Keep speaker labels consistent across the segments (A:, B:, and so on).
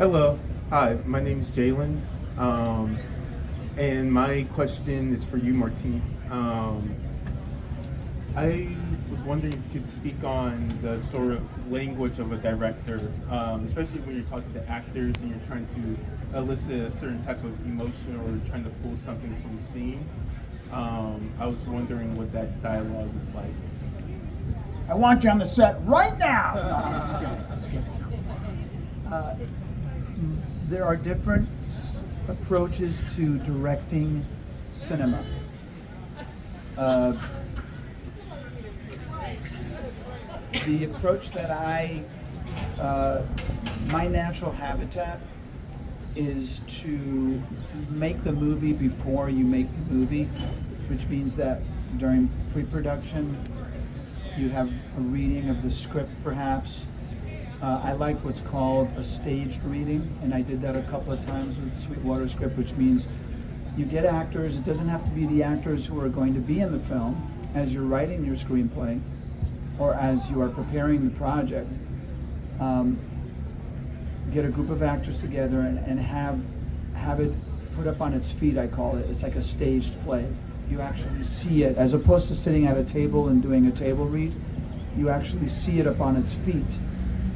A: Hello. Hi, my name is Jalen. Um, and my question is for you, Martine. I was wondering if you could speak on the sort of language of a director, especially when you're talking to actors and you're trying to elicit a certain type of emotion or trying to pull something from a scene. I was wondering what that dialogue is like.
B: I want you on the set right now. No, I'm just kidding. I'm just kidding. There are different approaches to directing cinema. Uh, the approach that my natural habitat is to make the movie before you make the movie, which means that during pre-production, you have a reading of the script perhaps. I like what's called a staged reading, and I did that a couple of times with Sweetwater script, which means you get actors. It doesn't have to be the actors who are going to be in the film as you're writing your screenplay or as you are preparing the project. Get a group of actors together and have it put up on its feet, I call it. It's like a staged play. You actually see it, as opposed to sitting at a table and doing a table read, you actually see it up on its feet.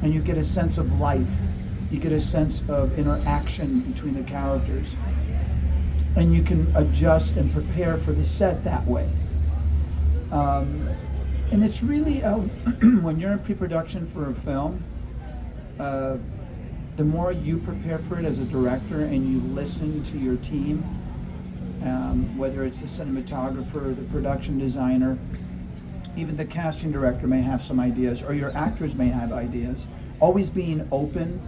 B: And you get a sense of life. You get a sense of interaction between the characters. And you can adjust and prepare for the set that way. And it's really, when you're in pre-production for a film, the more you prepare for it as a director and you listen to your team, whether it's the cinematographer, the production designer, even the casting director may have some ideas, or your actors may have ideas. Always being open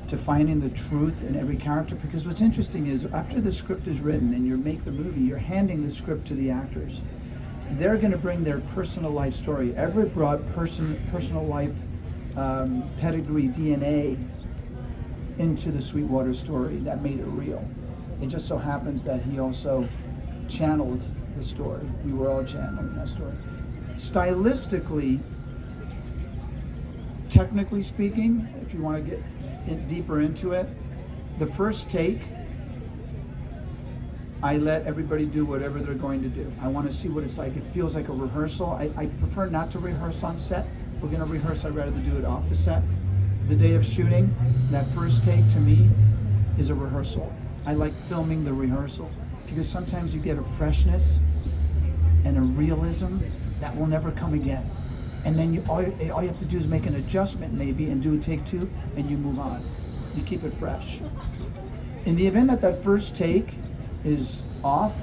B: to finding the truth in every character, because what's interesting is after the script is written and you make the movie, you're handing the script to the actors. They're going to bring their personal life story. Everett brought personal life pedigree DNA into the Sweetwater story that made it real. It just so happens that he also channeled the story. We were all channeling that story. Stylistically, technically speaking, if you want to get deeper into it, the first take, I let everybody do whatever they're going to do. I want to see what it's like. It feels like a rehearsal. I prefer not to rehearse on set. If we're going to rehearse, I'd rather do it off the set. The day of shooting, that first take to me is a rehearsal. I like filming the rehearsal because sometimes you get a freshness and a realism that will never come again. And then all you have to do is make an adjustment maybe and do a take two and you move on. You keep it fresh. In the event that that first take is off,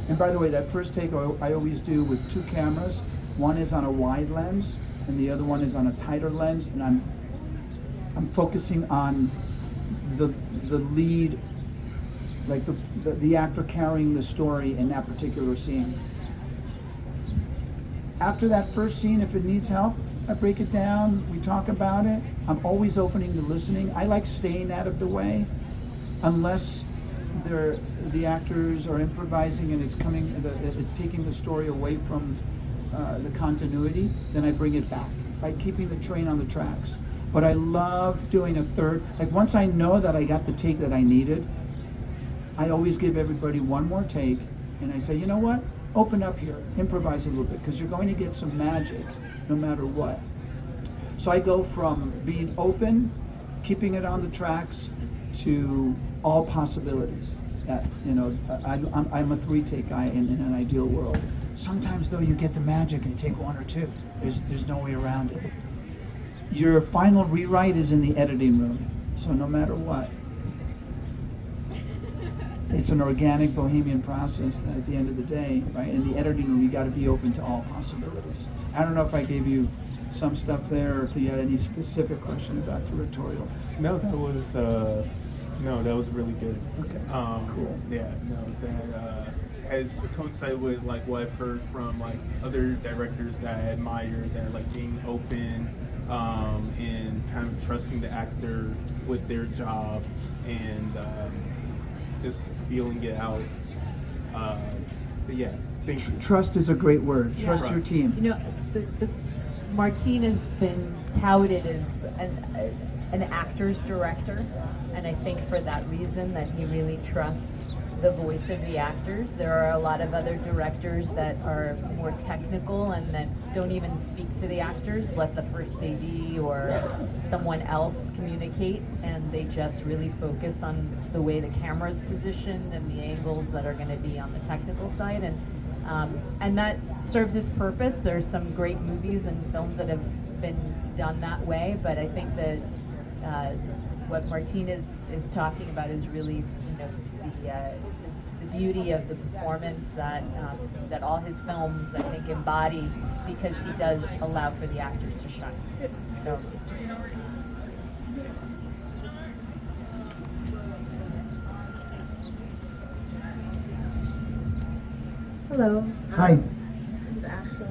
B: and by the way, that first take I always do with two cameras. One is on a wide lens and the other one is on a tighter lens, and I'm focusing on the lead, like the actor carrying the story in that particular scene. After that first scene, if it needs help, I break it down, we talk about it. I'm always opening to listening. I like staying out of the way, unless the actors are improvising and it's taking the story away from the continuity, then I bring it back, right? Keeping the train on the tracks. But I love doing a third. Like once I know that I got the take that I needed, I always give everybody one more take, and I say, you know what? Open up here, improvise a little bit, because you're going to get some magic no matter what. So I go from being open, keeping it on the tracks, to all possibilities. That, you know, I'm a three-take guy in an ideal world. Sometimes though you get the magic and take one or two. There's no way around it. Your final rewrite is in the editing room, so no matter what, it's an organic bohemian process that at the end of the day, right, in the editing room, you got to be open to all possibilities. I don't know if I gave you some stuff there or if you had any specific question about directorial.
A: No, that was really good.
B: Okay, cool.
A: Yeah, no, that has coincided with like what I've heard from like other directors that I admire, that like being open and kind of trusting the actor with their job and just feeling it out. But yeah, thank you.
B: Trust is a great word. Trust your team.
C: You know, the Martine has been touted as an actor's director, and I think for that reason that he really trusts the voice of the actors. There are a lot of other directors that are more technical and that don't even speak to the actors, let the first AD or someone else communicate, and they just really focus on the way the camera's positioned and the angles that are going to be on the technical side, and that serves its purpose. There's some great movies and films that have been done that way, but I think that what Martine is talking about is really, the beauty of the performance that that all his films, I think, embody, because he does allow for the actors to shine. So.
D: Hello.
B: Hi.
D: This is Ashley.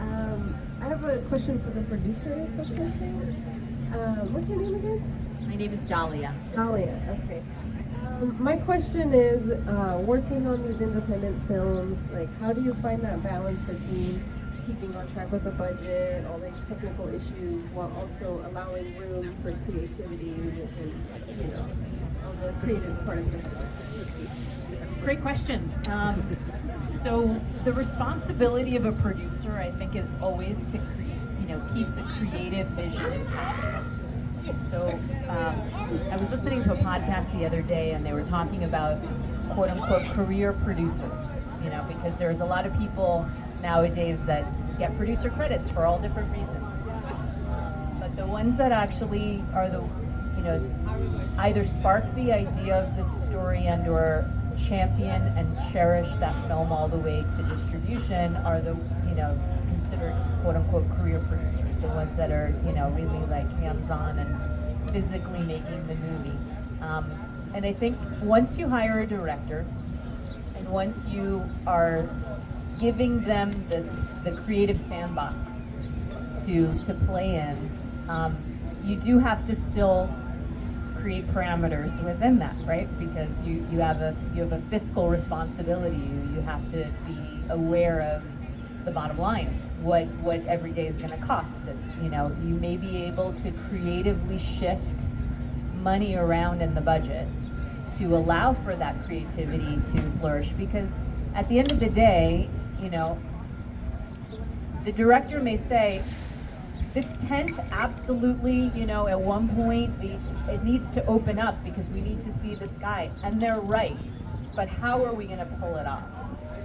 D: I have a question for the producer, if that's okay. What's your name again?
C: My name is Dahlia.
D: Dahlia, okay. My question is, working on these independent films, like, how do you find that balance between keeping on track with the budget, all these technical issues, while also allowing room for creativity and, all the creative part of the department?
C: Great question. So the responsibility of a producer, I think, is always to keep the creative vision intact. So I was listening to a podcast the other day, and they were talking about quote unquote career producers, because there's a lot of people nowadays that get producer credits for all different reasons. But the ones that actually are the, either spark the idea of the story and or champion and cherish that film all the way to distribution are the, considered quote unquote career producers, the ones that are, really like hands-on and physically making the movie. And I think once you hire a director and once you are giving them the creative sandbox to play in, you do have to still create parameters within that, right? Because you have a fiscal responsibility. You have to be aware of the bottom line, what every day is going to cost. And, you may be able to creatively shift money around in the budget to allow for that creativity to flourish, because at the end of the day, the director may say, this tent absolutely, at one point, it needs to open up because we need to see the sky. And they're right. But how are we going to pull it off?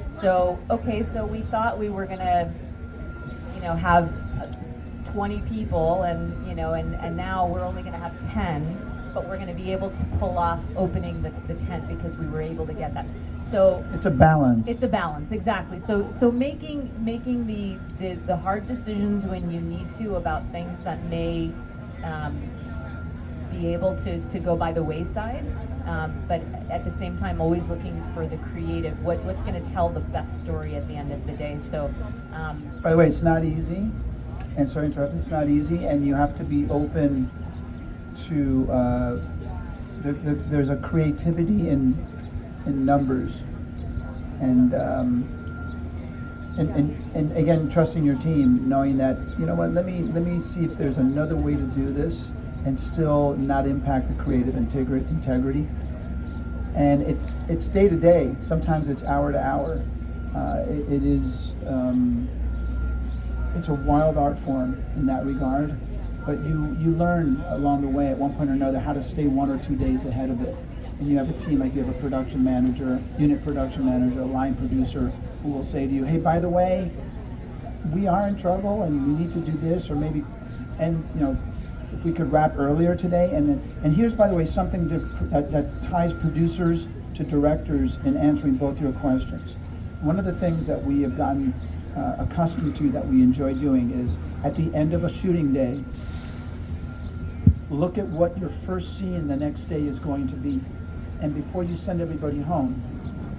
C: So, so we thought we were going to, have 20 people and, and now we're only going to have 10. But we're going to be able to pull off opening the tent because we were able to get that. So
B: it's a balance.
C: It's a balance, exactly. So making the hard decisions when you need to about things that may be able to go by the wayside, but at the same time always looking for the creative, what's going to tell the best story at the end of the day. So
B: by the way, it's not easy, and sorry to interrupt, it's not easy, and you have to be open to there's a creativity in numbers, and again, trusting your team, knowing that, let me see if there's another way to do this and still not impact the creative integrity. And it's day to day. Sometimes it's hour to hour. It is it's a wild art form in that regard. But you learn along the way at one point or another how to stay 1 or 2 days ahead of it. And you have a team, like you have a production manager, unit production manager, a line producer who will say to you, hey, by the way, we are in trouble and we need to do this, or maybe, and if we could wrap earlier today. And here's, by the way, something that ties producers to directors in answering both your questions. One of the things that we have gotten accustomed to, that we enjoy doing, is at the end of a shooting day, look at what your first scene the next day is going to be. And before you send everybody home,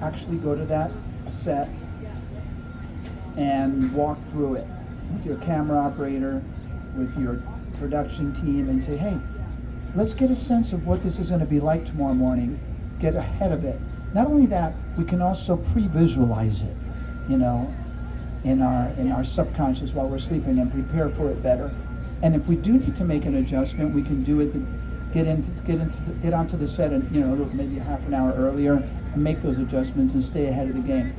B: actually go to that set and walk through it with your camera operator, with your production team, and say, hey, let's get a sense of what this is going to be like tomorrow morning. Get ahead of it. Not only that, we can also pre-visualize it, in our subconscious while we're sleeping, and prepare for it better. And if we do need to make an adjustment, we can do it to get onto the set and maybe a half an hour earlier and make those adjustments and stay ahead of the game.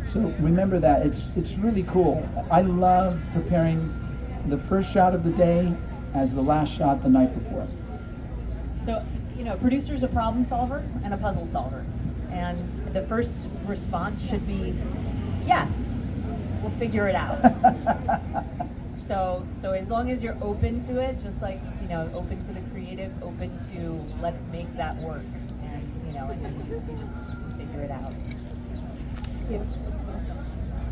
B: So remember that it's really cool. I love preparing the first shot of the day as the last shot the night before.
C: So, a producer's a problem solver and a puzzle solver. And the first response should be, yes, we'll figure it out. So as long as you're open to it, just like, open to the creative, open to let's make that work. And, and then you just figure it out.
D: Yeah.